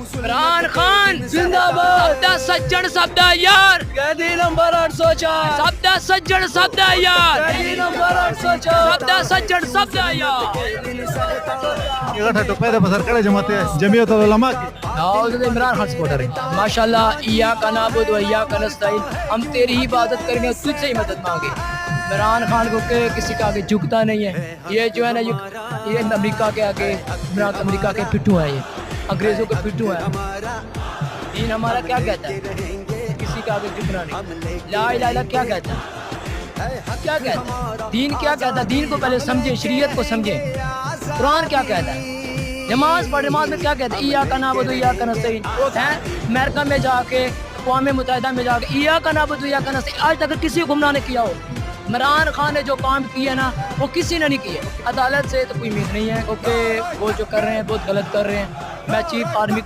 عمران خان زندہ باد سب دا سجن سب دا یار قیدی نمبر 804 سب دا سجن سب دا یار قیدی نمبر 804 سب دا سجن سب دا یار یہ گٹھا ٹوپے دے بسر کڑے جماعت جمعیت العلماء کی داؤد عمران خان سپورٹر ہیں ماشاءاللہ ایاک نعبد و ایاک نستعین ہم تیری ہی عبادت کریں گے تجھ سے ہی مدد مانگے عمران خان کو کہ کسی کا آگے جھکتا نہیں ہے یہ جو ہے نا یہ امریکہ کے آگے امریکہ کے پٹھو ہیں یہ انگریزوں کے پٹھو ہیں دین ہمارا کیا کہتا ہے کسی کا آگے جھکنا نہیں لا الہ الا کیا کہتا ہے کیا کہتا ہے دین کیا کہتا ہے دین کو پہلے سمجھیں شریعت کو سمجھیں قرآن کیا کہتا ہے نماز پڑھ نماز میں کیا کہتے ہیں ایاک نعبد و ایاک نستعین ہیں امریکہ میں جا کے اقوام متحدہ میں جا کے ایاک نعبد و ایاک نستعین آج تک کسی کو گمراہ نہیں کیا ہو عمران خان نے جو کام کیا نا وہ کسی نے نہیں کیا عدالت سے تو کوئی امید نہیں ہے کیونکہ وہ جو کر رہے ہیں بہت غلط کر رہے ہیں میں چیف آرمی